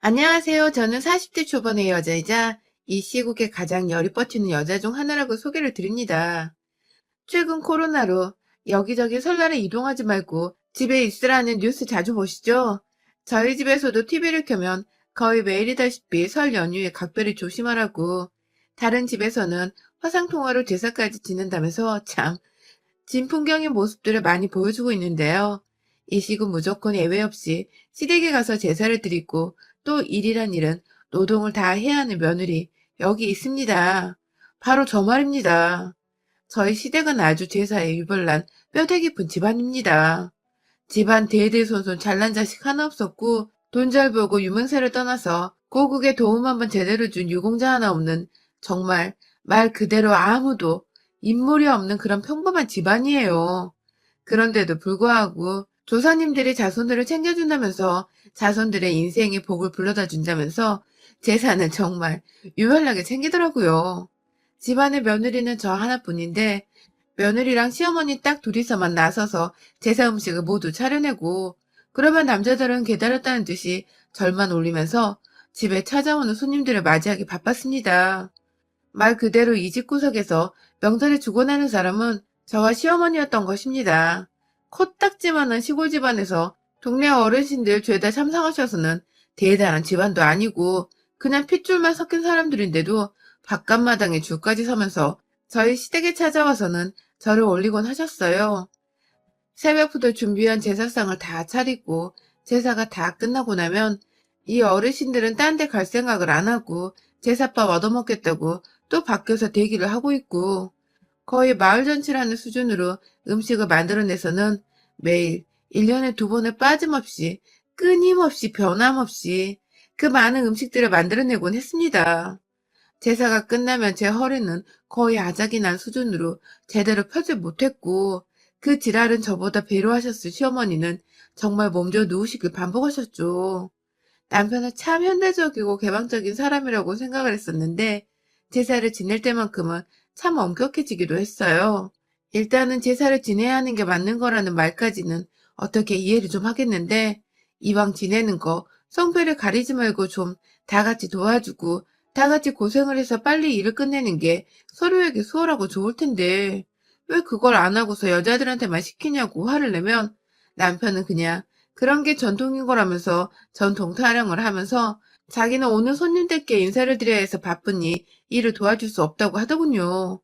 안녕하세요. 저는 40대 초반의 여자이자 이 시국에 가장 열이 뻗치는 여자 중 하나라고 소개를 드립니다. 최근 코로나로 여기저기 설날에 이동하지 말고 집에 있으라는 뉴스 자주 보시죠? 저희 집에서도 TV를 켜면 거의 매일이다시피 설 연휴에 각별히 조심하라고, 다른 집에서는 화상통화로 제사까지 지낸다면서 참 진풍경의 모습들을 많이 보여주고 있는데요. 이 시국 무조건 예외 없이 시댁에 가서 제사를 드리고, 또 일이란 일은 노동을 다 해야 하는 며느리 여기 있습니다. 바로 저 말입니다. 저희 시댁은 아주 제사에 유별난 뼈대 깊은 집안입니다. 집안 대대손손 잘난 자식 하나 없었고, 돈 잘 벌고 유명세를 떠나서 고국에 도움 한번 제대로 준 유공자 하나 없는, 정말 말 그대로 아무도 인물이 없는 그런 평범한 집안이에요. 그런데도 불구하고 조상님들이 자손들을 챙겨준다면서, 자손들의 인생의 복을 불러다 준다면서 제사는 정말 유별나게 챙기더라고요. 집안의 며느리는 저 하나뿐인데, 며느리랑 시어머니 딱 둘이서만 나서서 제사 음식을 모두 차려내고, 그러면 남자들은 기다렸다는 듯이 절만 올리면서 집에 찾아오는 손님들을 맞이하기 바빴습니다. 말 그대로 이 집구석에서 명절에 죽어나는 사람은 저와 시어머니였던 것입니다. 코딱지만한 시골 집안에서 동네 어르신들 죄다 참상하셔서는 대단한 집안도 아니고 그냥 핏줄만 섞인 사람들인데도 바깥마당에 줄까지 서면서 저희 시댁에 찾아와서는 저를 올리곤 하셨어요. 새벽부터 준비한 제사상을 다 차리고 제사가 다 끝나고 나면 이 어르신들은 딴 데 갈 생각을 안 하고 제사밥 얻어먹겠다고 또 밖에서 대기를 하고 있고, 거의 마을 잔치라는 수준으로 음식을 만들어내서는 매일 1년에 2번을 빠짐없이 끊임없이 변함없이 그 많은 음식들을 만들어내곤 했습니다. 제사가 끝나면 제 허리는 거의 아작이 난 수준으로 제대로 펴질 못했고, 그 지랄은 저보다 배려하셨을 시어머니는 정말 몸져 누우시길 반복하셨죠. 남편은 참 현대적이고 개방적인 사람이라고 생각을 했었는데, 제사를 지낼 때만큼은 참 엄격해지기도 했어요. 일단은 제사를 지내야 하는 게 맞는 거라는 말까지는 어떻게 이해를 좀 하겠는데, 이왕 지내는 거 성별을 가리지 말고 좀 다 같이 도와주고 다 같이 고생을 해서 빨리 일을 끝내는 게 서로에게 수월하고 좋을 텐데, 왜 그걸 안 하고서 여자들한테만 시키냐고 화를 내면, 남편은 그냥 그런 게 전통인 거라면서 전통 타령을 하면서 자기는 오는 손님들께 인사를 드려야 해서 바쁘니 일을 도와줄 수 없다고 하더군요.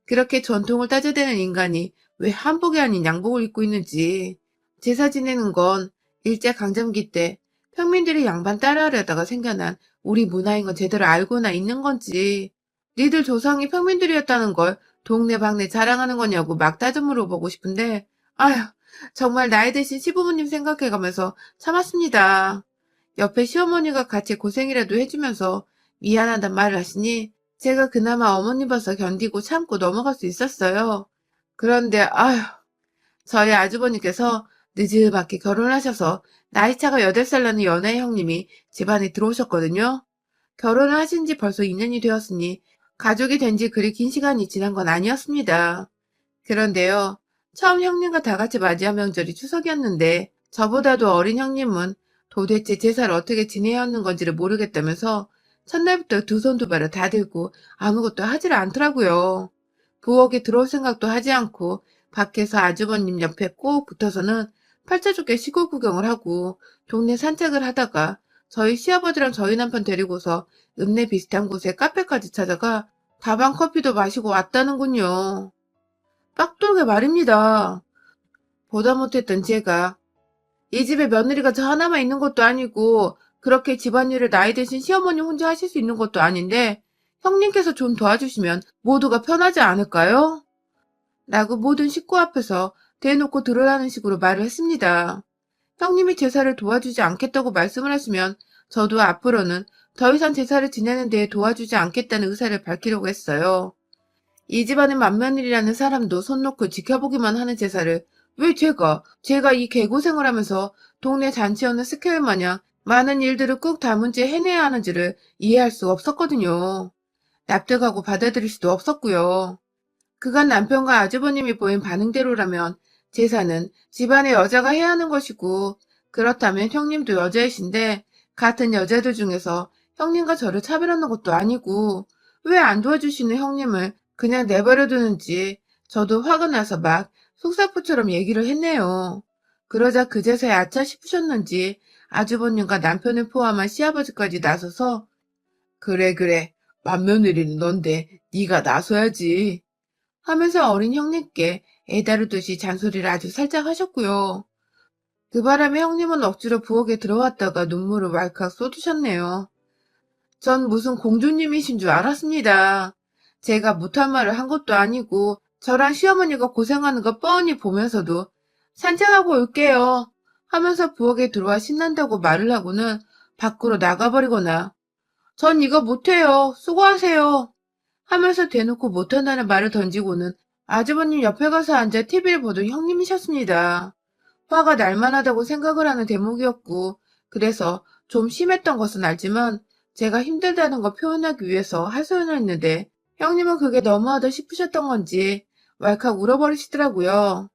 그렇게 전통을 따져대는 인간이 왜 한복이 아닌 양복을 입고 있는지. 제사 지내는 건 일제강점기 때 평민들이 양반 따라하려다가 생겨난 우리 문화인 건 제대로 알고나 있는 건지, 니들 조상이 평민들이었다는 걸 동네방네 자랑하는 거냐고 막 따져 물어보고 싶은데, 아휴, 정말 나이 드신 시부모님 생각해가면서 참았습니다. 옆에 시어머니가 같이 고생이라도 해주면서 미안하단 말을 하시니 제가 그나마 어머니 봐서 견디고 참고 넘어갈 수 있었어요. 그런데 아휴, 저희 아주버님께서 늦지막히 결혼하셔서 나이차가 8살 나는 연하의 형님이 집안에 들어오셨거든요. 결혼을 하신 지 벌써 2년이 되었으니 가족이 된 지 그리 긴 시간이 지난 건 아니었습니다. 그런데요, 처음 형님과 다 같이 맞이한 명절이 추석이었는데 저보다도 어린 형님은 도대체 제사를 어떻게 지내야 하는 건지를 모르겠다면서 첫날부터 두 손 두 발을 다 들고 아무것도 하지를 않더라고요. 부엌에 들어올 생각도 하지 않고 밖에서 아주버님 옆에 꼭 붙어서는 팔자 좋게 시골 구경을 하고 동네 산책을 하다가 저희 시아버지랑 저희 남편 데리고서 읍내 비슷한 곳에 카페까지 찾아가 다방 커피도 마시고 왔다는군요. 빡돌게 말입니다. 보다 못했던 제가 이 집에 며느리가 저 하나만 있는 것도 아니고 그렇게 집안일을 나이 드신 시어머니 혼자 하실 수 있는 것도 아닌데 형님께서 좀 도와주시면 모두가 편하지 않을까요? 라고 모든 식구 앞에서 대놓고 드러나는 식으로 말을 했습니다. 형님이 제사를 도와주지 않겠다고 말씀을 하시면 저도 앞으로는 더 이상 제사를 지내는 데에 도와주지 않겠다는 의사를 밝히려고 했어요. 이 집안의 맏며느리라는 사람도 손 놓고 지켜보기만 하는 제사를 왜 제가 이 개고생을 하면서 동네 잔치하는 스케일 마냥 많은 일들을 꾹 담은 채 해내야 하는지를 이해할 수 없었거든요. 납득하고 받아들일 수도 없었고요. 그간 남편과 아주버님이 보인 반응대로라면 제사는 집안의 여자가 해야 하는 것이고, 그렇다면 형님도 여자이신데 같은 여자들 중에서 형님과 저를 차별하는 것도 아니고 왜 안 도와주시는 형님을 그냥 내버려 두는지 저도 화가 나서 막 속사포처럼 얘기를 했네요. 그러자 그제서야 아차 싶으셨는지 아주버님과 남편을 포함한 시아버지까지 나서서 그래 그래 맏며느리는 넌데 네가 나서야지 하면서 어린 형님께 애다루듯이 잔소리를 아주 살짝 하셨고요. 그 바람에 형님은 억지로 부엌에 들어왔다가 눈물을 왈칵 쏟으셨네요. 전 무슨 공주님이신 줄 알았습니다. 제가 못한 말을 한 것도 아니고 저랑 시어머니가 고생하는 거 뻔히 보면서도 산책하고 올게요 하면서 부엌에 들어와 신난다고 말을 하고는 밖으로 나가버리거나 전 이거 못해요. 수고하세요 하면서 대놓고 못한다는 말을 던지고는 아주버님 옆에 가서 앉아 TV를 보던 형님이셨습니다. 화가 날만하다고 생각을 하는 대목이었고 그래서 좀 심했던 것은 알지만 제가 힘들다는 거 표현하기 위해서 하소연을 했는데 형님은 그게 너무하다 싶으셨던 건지 왈칵 울어버리시더라고요.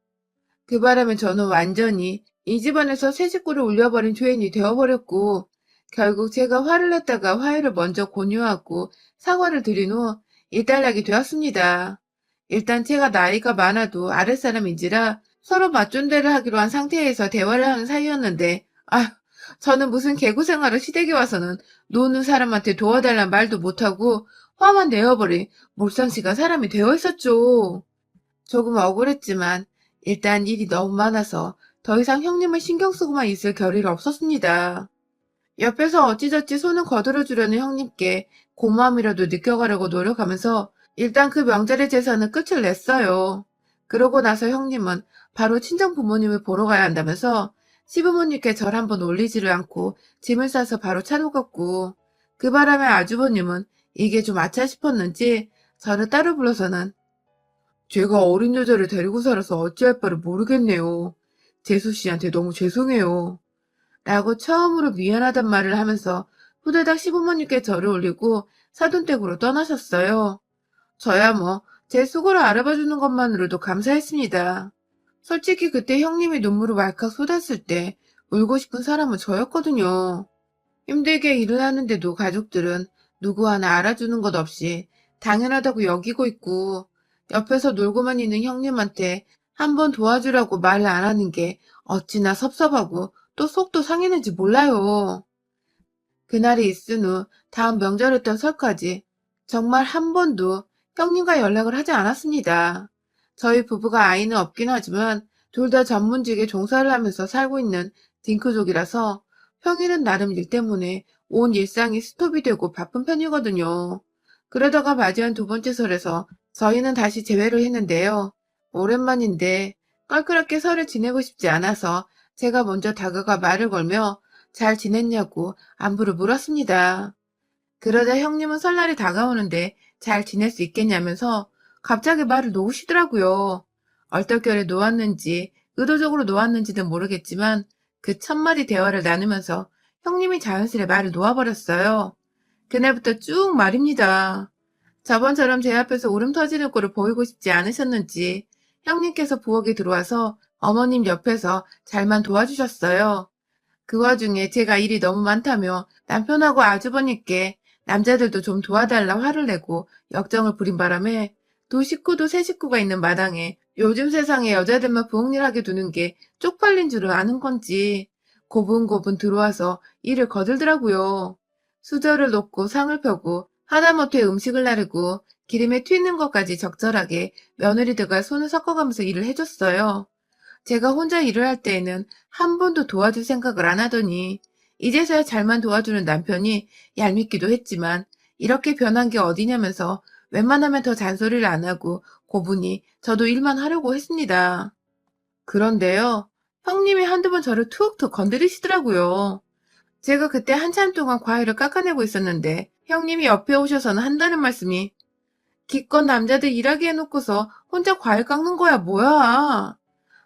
그 바람에 저는 완전히 이 집안에서 새 식구를 울려버린 죄인이 되어버렸고 결국 제가 화를 냈다가 화해를 먼저 권유하고 사과를 드린 후 일단락이 되었습니다. 일단 제가 나이가 많아도 아랫사람인지라 서로 맞존대를 하기로 한 상태에서 대화를 하는 사이였는데 저는 무슨 개구생활을 시댁에 와서는 노는 사람한테 도와달란 말도 못하고 화만 내어버린 몰상씨가 사람이 되어 있었죠. 조금 억울했지만 일단 일이 너무 많아서 더 이상 형님을 신경 쓰고만 있을 겨를이 없었습니다. 옆에서 어찌저찌 손을 거들어주려는 형님께 고마움이라도 느껴가려고 노력하면서 일단 그 명절의 제사는 끝을 냈어요. 그러고 나서 형님은 바로 친정 부모님을 보러 가야 한다면서 시부모님께 절 한번 올리지를 않고 짐을 싸서 바로 차로 갔고 그 바람에 아주버님은 이게 좀 아차 싶었는지 저를 따로 불러서는 제가 어린 여자를 데리고 살아서 어찌할 바를 모르겠네요. 재수 씨한테 너무 죄송해요. 라고 처음으로 미안하단 말을 하면서 후다닥 시부모님께 절을 올리고 사돈댁으로 떠나셨어요. 저야 뭐 제 수고를 알아봐주는 것만으로도 감사했습니다. 솔직히 그때 형님이 눈물을 왈칵 쏟았을 때 울고 싶은 사람은 저였거든요. 힘들게 일을 하는데도 가족들은 누구 하나 알아주는 것 없이 당연하다고 여기고 있고 옆에서 놀고만 있는 형님한테 한번 도와주라고 말을 안 하는 게 어찌나 섭섭하고 또 속도 상했는지 몰라요. 그날이 있은 후 다음 명절했던 설까지 정말 한 번도 형님과 연락을 하지 않았습니다. 저희 부부가 아이는 없긴 하지만 둘 다 전문직에 종사를 하면서 살고 있는 딩크족이라서 평일은 나름 일 때문에 온 일상이 스톱이 되고 바쁜 편이거든요. 그러다가 맞이한 두 번째 설에서 저희는 다시 재회를 했는데요. 오랜만인데 껄끄럽게 설을 지내고 싶지 않아서 제가 먼저 다가가 말을 걸며 잘 지냈냐고 안부를 물었습니다. 그러자 형님은 설날이 다가오는데 잘 지낼 수 있겠냐면서 갑자기 말을 놓으시더라고요. 얼떨결에 놓았는지 의도적으로 놓았는지는 모르겠지만 그 첫마디 대화를 나누면서 형님이 자연스레 말을 놓아버렸어요. 그날부터 쭉 말입니다. 저번처럼 제 앞에서 울음 터지는 꼴을 보이고 싶지 않으셨는지 형님께서 부엌에 들어와서 어머님 옆에서 잘만 도와주셨어요. 그 와중에 제가 일이 너무 많다며 남편하고 아주버님께 남자들도 좀 도와달라 화를 내고 역정을 부린 바람에 두 식구도 세 식구가 있는 마당에 요즘 세상에 여자들만 부엌일 하게 두는 게 쪽팔린 줄을 아는 건지 고분고분 들어와서 일을 거들더라고요. 수저를 놓고 상을 펴고 하다못해 음식을 나르고 기름에 튀는 것까지 적절하게 며느리들과 손을 섞어가면서 일을 해줬어요. 제가 혼자 일을 할 때에는 한 번도 도와줄 생각을 안 하더니 이제서야 잘만 도와주는 남편이 얄밉기도 했지만 이렇게 변한 게 어디냐면서 웬만하면 더 잔소리를 안 하고 고분이 저도 일만 하려고 했습니다. 그런데요, 형님이 한두 번 저를 툭툭 건드리시더라고요. 제가 그때 한참 동안 과일을 깎아내고 있었는데 형님이 옆에 오셔서는 한다는 말씀이 기껏 남자들 일하게 해놓고서 혼자 과일 깎는 거야 뭐야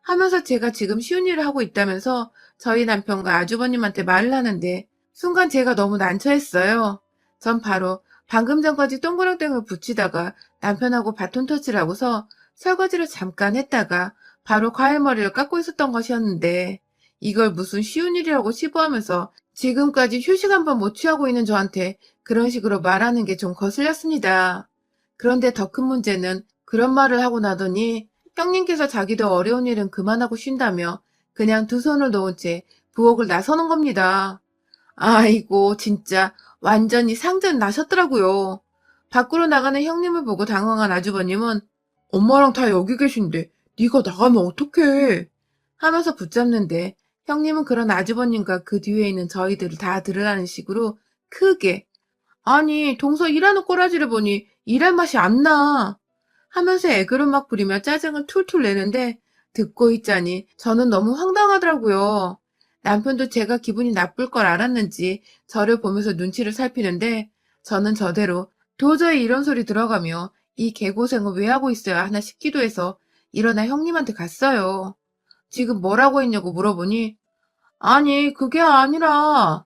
하면서 제가 지금 쉬운 일을 하고 있다면서 저희 남편과 아주버님한테 말을 하는데 순간 제가 너무 난처했어요. 전 바로 방금 전까지 동그랑땡을 붙이다가 남편하고 바톤 터치를 하고서 설거지를 잠깐 했다가 바로 과일머리를 깎고 있었던 것이었는데 이걸 무슨 쉬운 일이라고 치부하면서 지금까지 휴식 한 번 못 취하고 있는 저한테 그런 식으로 말하는 게 좀 거슬렸습니다. 그런데 더 큰 문제는 그런 말을 하고 나더니 형님께서 자기도 어려운 일은 그만하고 쉰다며 그냥 두 손을 놓은 채 부엌을 나서는 겁니다. 아이고, 진짜 완전히 상전 나셨더라고요. 밖으로 나가는 형님을 보고 당황한 아주버님은 엄마랑 다 여기 계신데 네가 나가면 어떡해? 하면서 붙잡는데 형님은 그런 아주버님과 그 뒤에 있는 저희들을 다 들으라는 식으로 크게 아니 동서 일하는 꼬라지를 보니 일할 맛이 안 나. 하면서 애교를 막 부리며 짜증을 툴툴 내는데 듣고 있자니 저는 너무 황당하더라고요. 남편도 제가 기분이 나쁠 걸 알았는지 저를 보면서 눈치를 살피는데 저는 저대로 도저히 이런 소리 들어가며 이 개고생을 왜 하고 있어야 하나 싶기도 해서 일어나 형님한테 갔어요. 지금 뭐라고 했냐고 물어보니 아니 그게 아니라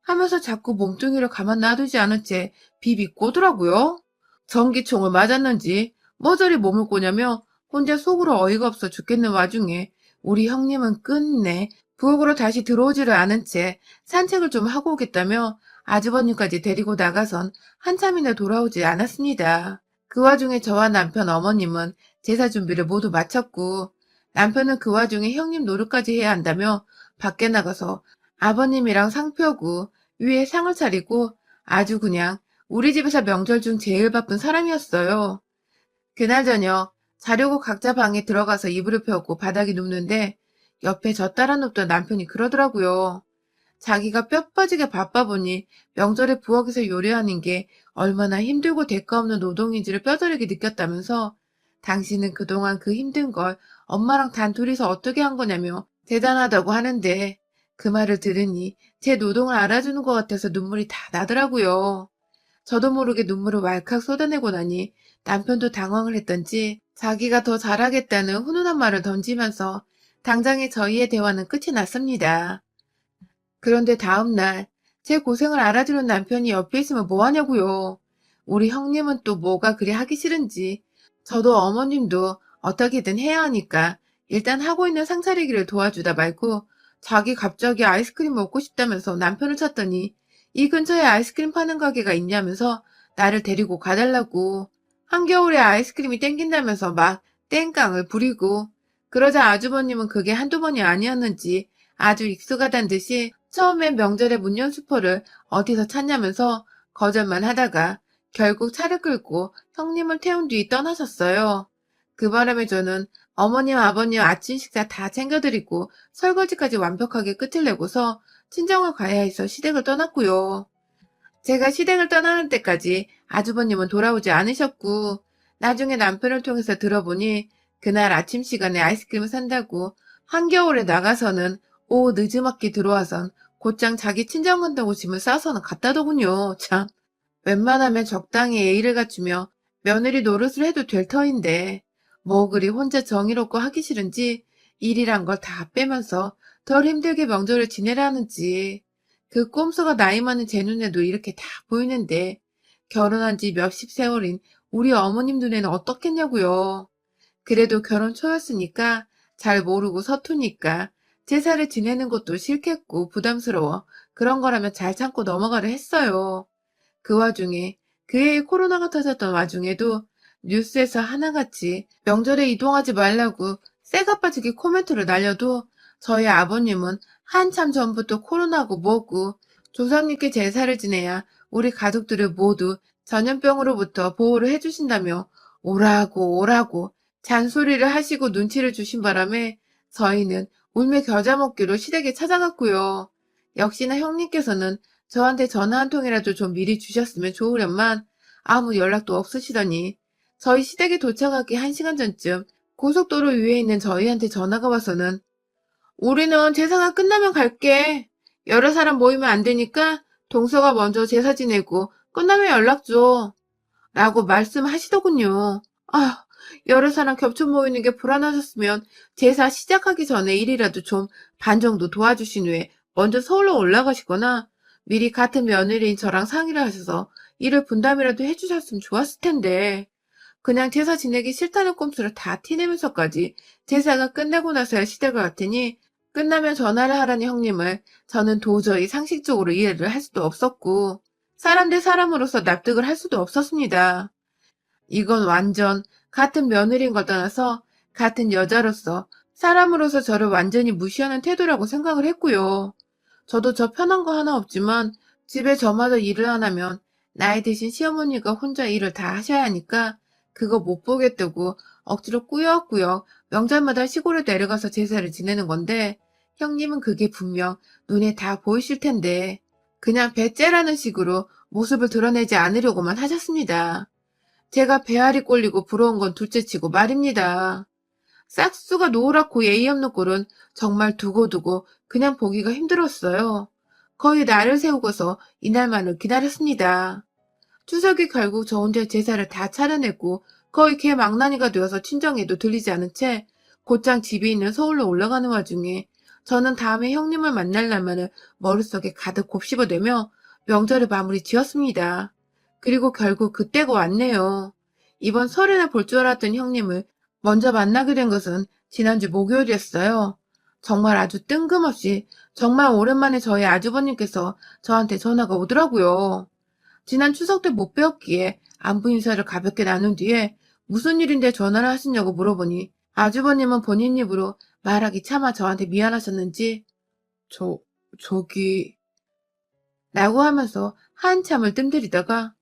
하면서 자꾸 몸뚱이를 가만 놔두지 않은 채 비비꼬더라고요. 전기총을 맞았는지 머저리 몸을 꼬냐며 혼자 속으로 어이가 없어 죽겠는 와중에 우리 형님은 끝내 부엌으로 다시 들어오지를 않은 채 산책을 좀 하고 오겠다며 아주버님까지 데리고 나가선 한참이나 돌아오지 않았습니다. 그 와중에 저와 남편 어머님은 제사 준비를 모두 마쳤고 남편은 그 와중에 형님 노릇까지 해야 한다며 밖에 나가서 아버님이랑 상 펴고 위에 상을 차리고 아주 그냥 우리 집에서 명절 중 제일 바쁜 사람이었어요. 그날 저녁 자려고 각자 방에 들어가서 이불을 펴고 바닥에 눕는데 옆에 저 따라 눕던 남편이 그러더라고요. 자기가 뼈 빠지게 바빠 보니 명절에 부엌에서 요리하는 게 얼마나 힘들고 대가 없는 노동인지를 뼈저리게 느꼈다면서 당신은 그동안 그 힘든 걸 엄마랑 단둘이서 어떻게 한 거냐며 대단하다고 하는데 그 말을 들으니 제 노동을 알아주는 것 같아서 눈물이 다 나더라고요. 저도 모르게 눈물을 왈칵 쏟아내고 나니 남편도 당황을 했던지 자기가 더 잘하겠다는 훈훈한 말을 던지면서 당장에 저희의 대화는 끝이 났습니다. 그런데 다음날 제 고생을 알아주는 남편이 옆에 있으면 뭐하냐고요. 우리 형님은 또 뭐가 그리 하기 싫은지 저도 어머님도 어떻게든 해야 하니까 일단 하고 있는 상차리기를 도와주다 말고 자기 갑자기 아이스크림 먹고 싶다면서 남편을 찾더니 이 근처에 아이스크림 파는 가게가 있냐면서 나를 데리고 가달라고 한겨울에 아이스크림이 땡긴다면서 막 땡깡을 부리고 그러자 아주버님은 그게 한두 번이 아니었는지 아주 익숙하단 듯이 처음엔 명절에 문연수포를 어디서 찾냐면서 거절만 하다가 결국 차를 끌고 형님을 태운 뒤 떠나셨어요. 그 바람에 저는 어머님, 아버님 아침 식사 다 챙겨드리고 설거지까지 완벽하게 끝을 내고서 친정을 가야 해서 시댁을 떠났고요. 제가 시댁을 떠나는 때까지 아주버님은 돌아오지 않으셨고 나중에 남편을 통해서 들어보니 그날 아침 시간에 아이스크림을 산다고 한겨울에 나가서는 오후 늦지막히 들어와선 곧장 자기 친정 간다고 짐을 싸서는 갔다더군요. 참, 웬만하면 적당히 예의를 갖추며 며느리 노릇을 해도 될 터인데 뭐 그리 혼자 정의롭고 하기 싫은지 일이란 걸 다 빼면서 덜 힘들게 명절을 지내라는지 그 꼼수가 나이 많은 제 눈에도 이렇게 다 보이는데 결혼한 지 몇십 세월인 우리 어머님 눈에는 어떻겠냐고요. 그래도 결혼 초였으니까 잘 모르고 서투니까 제사를 지내는 것도 싫겠고 부담스러워 그런 거라면 잘 참고 넘어가려 했어요. 그 와중에 그 해에 코로나가 터졌던 와중에도 뉴스에서 하나같이 명절에 이동하지 말라고 쇠가 빠지게 코멘트를 날려도 저희 아버님은 한참 전부터 코로나고 뭐고 조상님께 제사를 지내야 우리 가족들을 모두 전염병으로부터 보호를 해주신다며 오라고 오라고 잔소리를 하시고 눈치를 주신 바람에 저희는 울며 겨자 먹기로 시댁에 찾아갔고요. 역시나 형님께서는 저한테 전화 한 통이라도 좀 미리 주셨으면 좋으련만 아무 연락도 없으시더니 저희 시댁에 도착하기 1시간 전쯤 고속도로 위에 있는 저희한테 전화가 와서는 우리는 제사가 끝나면 갈게. 여러 사람 모이면 안 되니까 동서가 먼저 제사 지내고 끝나면 연락 줘. 라고 말씀하시더군요. 아, 여러 사람 겹쳐 모이는 게 불안하셨으면 제사 시작하기 전에 일이라도 좀 반 정도 도와주신 후에 먼저 서울로 올라가시거나 미리 같은 며느리인 저랑 상의를 하셔서 일을 분담이라도 해주셨으면 좋았을 텐데 그냥 제사 지내기 싫다는 꼼수를 다 티내면서까지 제사가 끝나고 나서야 시댁을 갔더니 끝나면 전화를 하라는 형님을 저는 도저히 상식적으로 이해를 할 수도 없었고, 사람 대 사람으로서 납득을 할 수도 없었습니다. 이건 완전 같은 며느리인 걸 떠나서 같은 여자로서 사람으로서 저를 완전히 무시하는 태도라고 생각을 했고요. 저도 저 편한 거 하나 없지만 집에 저마다 일을 안 하면 나이 드신 시어머니가 혼자 일을 다 하셔야 하니까 그거 못 보겠다고 억지로 꾸역꾸역 명절마다 시골에 내려가서 제사를 지내는 건데, 형님은 그게 분명 눈에 다 보이실 텐데 그냥 배째라는 식으로 모습을 드러내지 않으려고만 하셨습니다. 제가 배알이 꼴리고 부러운 건 둘째치고 말입니다. 싹수가 노랗고 예의 없는 꼴은 정말 두고두고 그냥 보기가 힘들었어요. 거의 날을 세우고서 이날만을 기다렸습니다. 추석이 결국 저 혼자 제사를 다 차려냈고 거의 개망나니가 되어서 친정에도 들리지 않은 채 곧장 집이 있는 서울로 올라가는 와중에 저는 다음에 형님을 만날 날만을 머릿속에 가득 곱씹어대며 명절을 마무리 지었습니다. 그리고 결국 그때가 왔네요. 이번 설에나 볼 줄 알았던 형님을 먼저 만나게 된 것은 지난주 목요일이었어요. 정말 아주 뜬금없이 정말 오랜만에 저희 아주버님께서 저한테 전화가 오더라고요. 지난 추석 때 못 뵈었기에 안부 인사를 가볍게 나눈 뒤에 무슨 일인데 전화를 하시냐고 물어보니 아주버님은 본인 입으로 말하기 차마 저한테 미안하셨는지 저, 저기 라고 하면서 한참을 뜸들이다가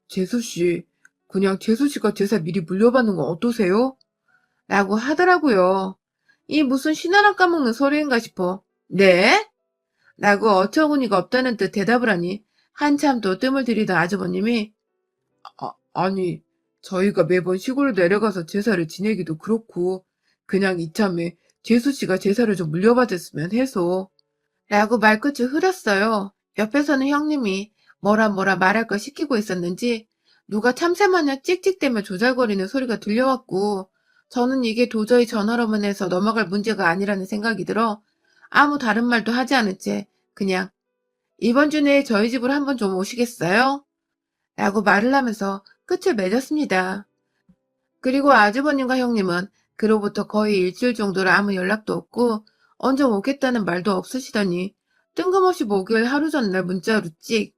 재수씨, 그냥 재수씨가 제사 미리 물려받는 건 어떠세요? 라고 하더라고요. 이 무슨 신하랑 까먹는 소리인가 싶어. 네? 라고 어처구니가 없다는 듯 대답을 하니 한참 또 뜸을 들이던 아주버님이 아니, 저희가 매번 시골로 내려가서 제사를 지내기도 그렇고 그냥 이참에 재수씨가 제사를 좀 물려받았으면 해서 라고 말끝을 흐렸어요. 옆에서는 형님이 뭐라 말할 걸 시키고 있었는지 누가 참새마냥 찍찍대며 조잘거리는 소리가 들려왔고, 저는 이게 도저히 전화로만 해서 넘어갈 문제가 아니라는 생각이 들어 아무 다른 말도 하지 않은 채 그냥 이번 주 내에 저희 집으로 한번 좀 오시겠어요? 라고 말을 하면서 끝을 맺었습니다. 그리고 아주버님과 형님은 그로부터 거의 일주일 정도로 아무 연락도 없고 언제 오겠다는 말도 없으시더니 뜬금없이 목요일 하루 전날 문자로 찍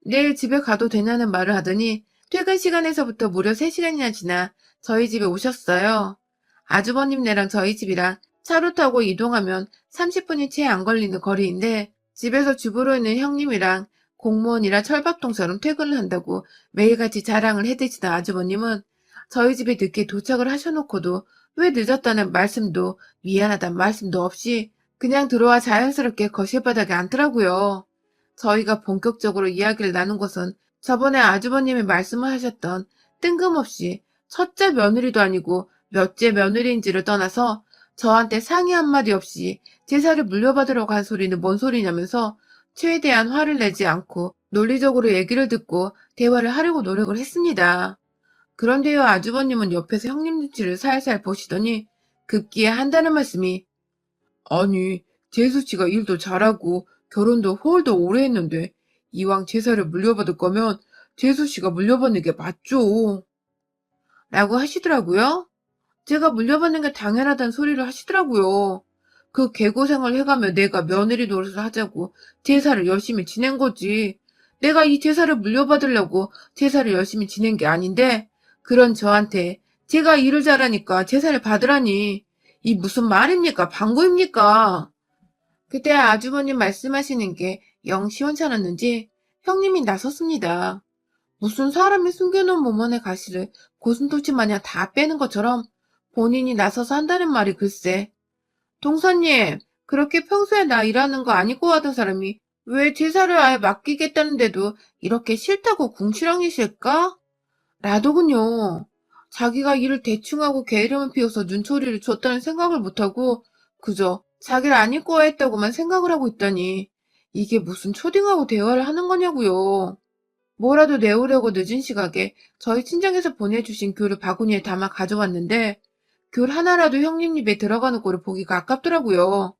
내일 집에 가도 되냐는 말을 하더니 퇴근 시간에서부터 무려 3시간이나 지나 저희 집에 오셨어요. 아주버님네랑 저희 집이랑 차로 타고 이동하면 30분이 채 안 걸리는 거리인데 집에서 주부로 있는 형님이랑 공무원이라 철밥통처럼 퇴근을 한다고 매일같이 자랑을 해대시던 아주버님은 저희 집에 늦게 도착을 하셔놓고도 왜 늦었다는 말씀도 미안하다는 말씀도 없이 그냥 들어와 자연스럽게 거실바닥에 앉더라고요. 저희가 본격적으로 이야기를 나눈 것은 저번에 아주버님이 말씀을 하셨던 뜬금없이 첫째 며느리도 아니고 몇째 며느리인지를 떠나서 저한테 상의 한마디 없이 제사를 물려받으려고 한 소리는 뭔 소리냐면서 최대한 화를 내지 않고 논리적으로 얘기를 듣고 대화를 하려고 노력을 했습니다. 그런데요, 아주버님은 옆에서 형님 눈치를 살살 보시더니 급기에 한다는 말씀이 아니, 재수씨가 일도 잘하고 결혼도 훨더 오래 했는데 이왕 제사를 물려받을 거면 재수씨가 물려받는 게 맞죠. 라고 하시더라고요. 제가 물려받는 게 당연하다는 소리를 하시더라고요. 그 개고생을 해가며 내가 며느리 노릇을 하자고 제사를 열심히 지낸 거지. 내가 이 제사를 물려받으려고 제사를 열심히 지낸 게 아닌데 그런 저한테 제가 일을 잘하니까 제사를 받으라니 이 무슨 말입니까? 방구입니까? 그때 아주버님 말씀하시는 게 영 시원찮았는지 형님이 나섰습니다. 무슨 사람이 숨겨놓은 몸 안의 가시를 고슴도치 마냥 다 빼는 것처럼 본인이 나서서 한다는 말이 글쎄. 동사님, 그렇게 평소에 나 일하는 거 아니고 하던 사람이 왜 제사를 아예 맡기겠다는데도 이렇게 싫다고 궁시렁이실까? 라더군요. 자기가 일을 대충 하고 게으름을 피워서 눈초리를 줬다는 생각을 못하고 그저 자기를 안 입고 했다고만 생각을 하고 있다니 이게 무슨 초딩하고 대화를 하는 거냐고요. 뭐라도 내오려고 늦은 시각에 저희 친정에서 보내주신 귤을 바구니에 담아 가져왔는데 귤 하나라도 형님 입에 들어가는 꼴을 보기가 아깝더라고요.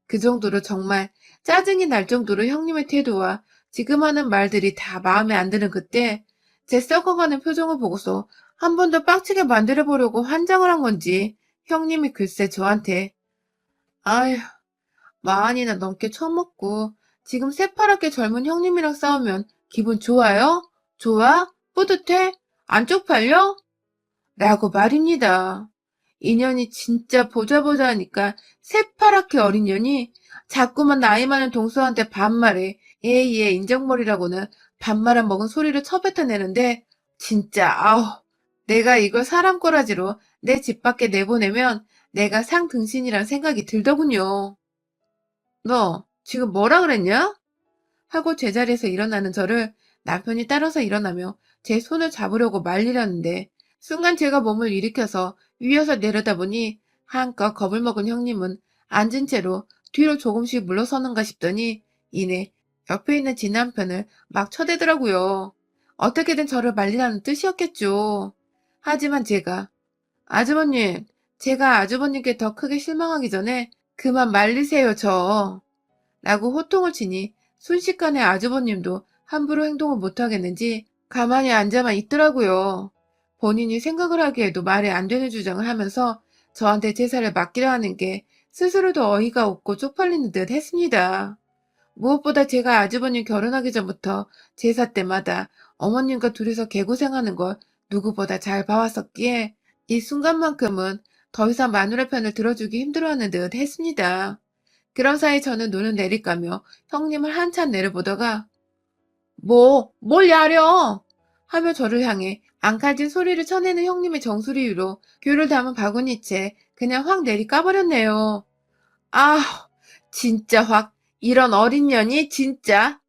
그 정도로 정말 짜증이 날 정도로 형님의 태도와 지금 하는 말들이 다 마음에 안 드는 그때 제 썩어가는 표정을 보고서 한 번 더 빡치게 만들어보려고 환장을 한 건지 형님이 글쎄 저한테 아휴, 마흔이나 넘게 처먹고 지금 새파랗게 젊은 형님이랑 싸우면 기분 좋아요? 좋아? 뿌듯해? 안 쪽팔려? 라고 말입니다. 인연이 진짜 보자 보자 하니까 새파랗게 어린 년이 자꾸만 나이 많은 동서한테 반말해. 얘 인정머리라고는 반말 안 먹은 소리를 쳐뱉어내는데 진짜 아우, 내가 이걸 사람 꼬라지로 내 집 밖에 내보내면 내가 상등신이란 생각이 들더군요. 너 지금 뭐라 그랬냐? 하고 제자리에서 일어나는 저를 남편이 따라서 일어나며 제 손을 잡으려고 말리려는데 순간 제가 몸을 일으켜서 위에서 내려다보니 한껏 겁을 먹은 형님은 앉은 채로 뒤로 조금씩 물러서는가 싶더니 이내 옆에 있는 지 남편을 막 쳐대더라고요. 어떻게든 저를 말리라는 뜻이었겠죠. 하지만 제가 아주버님, 제가 아주버님께 더 크게 실망하기 전에 그만 말리세요, 저. 라고 호통을 치니 순식간에 아주버님도 함부로 행동을 못하겠는지 가만히 앉아만 있더라고요. 본인이 생각을 하기에도 말이 안 되는 주장을 하면서 저한테 제사를 맡기려 하는 게 스스로도 어이가 없고 쪽팔리는 듯 했습니다. 무엇보다 제가 아주버님 결혼하기 전부터 제사 때마다 어머님과 둘이서 개고생하는 걸 누구보다 잘 봐왔었기에 이 순간만큼은 더 이상 마누라 편을 들어주기 힘들어하는 듯 했습니다. 그런 사이 저는 눈을 내리까며 형님을 한참 내려보다가 뭘 야려! 하며 저를 향해 앙칼진 소리를 쳐내는 형님의 정수리 위로 귤을 담은 바구니채 그냥 확 내리 까버렸네요. 아, 진짜 확 이런 어린 년이 진짜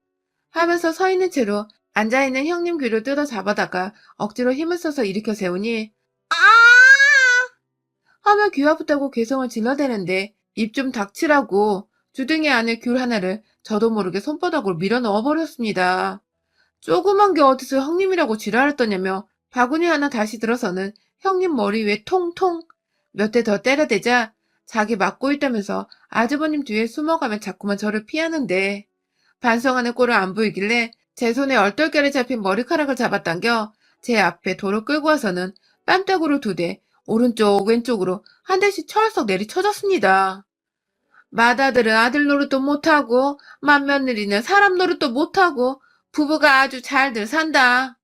하면서 서 있는 채로 앉아있는 형님 귀를 뜯어 잡아다가 억지로 힘을 써서 일으켜 세우니 아! 하며 귀 아프다고 괴성을 질러대는데 입 좀 닥치라고 주둥이 안에 귤 하나를 저도 모르게 손바닥으로 밀어 넣어버렸습니다. 조그만 게 어디서 형님이라고 지랄을 떠냐며 바구니 하나 다시 들어서는 형님 머리 위에 통통 몇 대 더 때려대자 자기 맞고 있다면서 아주버님 뒤에 숨어가며 자꾸만 저를 피하는데 반성하는 꼴을 안 보이길래 제 손에 얼떨결에 잡힌 머리카락을 잡아당겨 제 앞에 도로 끌고 와서는 뺨따구로 2대 오른쪽 왼쪽으로 한 대씩 철썩 내리쳐졌습니다. 맏아들은 아들 노릇도 못하고 맏며느리는 사람 노릇도 못하고 부부가 아주 잘들 산다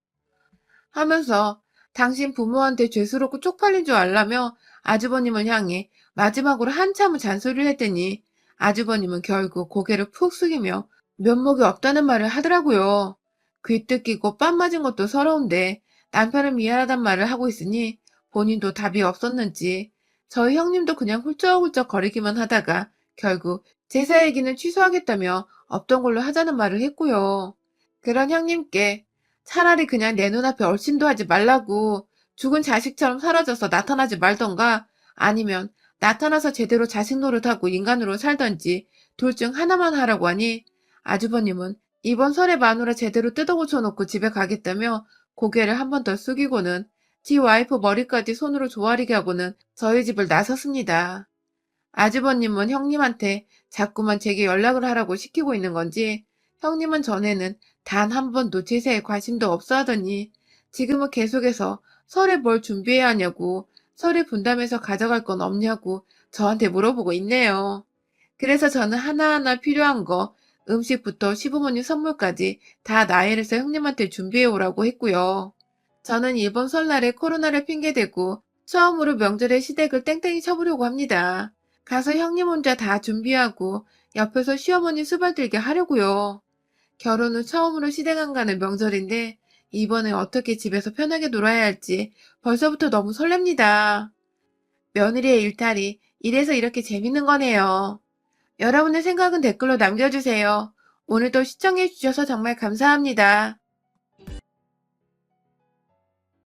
하면서 당신 부모한테 죄스럽고 쪽팔린 줄 알라며 아주버님을 향해 마지막으로 한참을 잔소리를 했더니 아주버님은 결국 고개를 푹 숙이며 면목이 없다는 말을 하더라고요. 귀 뜯기고 뺨 맞은 것도 서러운데 남편은 미안하단 말을 하고 있으니 본인도 답이 없었는지 저희 형님도 그냥 훌쩍훌쩍 거리기만 하다가 결국 제사 얘기는 취소하겠다며 없던 걸로 하자는 말을 했고요. 그런 형님께 차라리 그냥 내 눈앞에 얼씬도 하지 말라고 죽은 자식처럼 사라져서 나타나지 말던가 아니면 나타나서 제대로 자식 노릇하고 인간으로 살던지 둘 중 하나만 하라고 하니 아주버님은 이번 설에 마누라 제대로 뜯어고쳐놓고 집에 가겠다며 고개를 한 번 더 숙이고는 지 와이프 머리까지 손으로 조아리게 하고는 저희 집을 나섰습니다. 아주버님은 형님한테 자꾸만 제게 연락을 하라고 시키고 있는 건지 형님은 전에는 단 한 번도 제사에 관심도 없어 하더니 지금은 계속해서 설에 뭘 준비해야 하냐고 설에 분담해서 가져갈 건 없냐고 저한테 물어보고 있네요. 그래서 저는 하나하나 필요한 거 음식부터 시부모님 선물까지 다 나열해서 형님한테 준비해 오라고 했고요. 저는 이번 설날에 코로나를 핑계대고 처음으로 명절에 시댁을 땡땡이 쳐보려고 합니다. 가서 형님 혼자 다 준비하고 옆에서 시어머니 수발 들게 하려고요. 결혼 후 처음으로 시댁 안 가는 명절인데 이번에 어떻게 집에서 편하게 놀아야 할지 벌써부터 너무 설렙니다. 며느리의 일탈이 이래서 이렇게 재밌는 거네요. 여러분의 생각은 댓글로 남겨주세요. 오늘도 시청해주셔서 정말 감사합니다.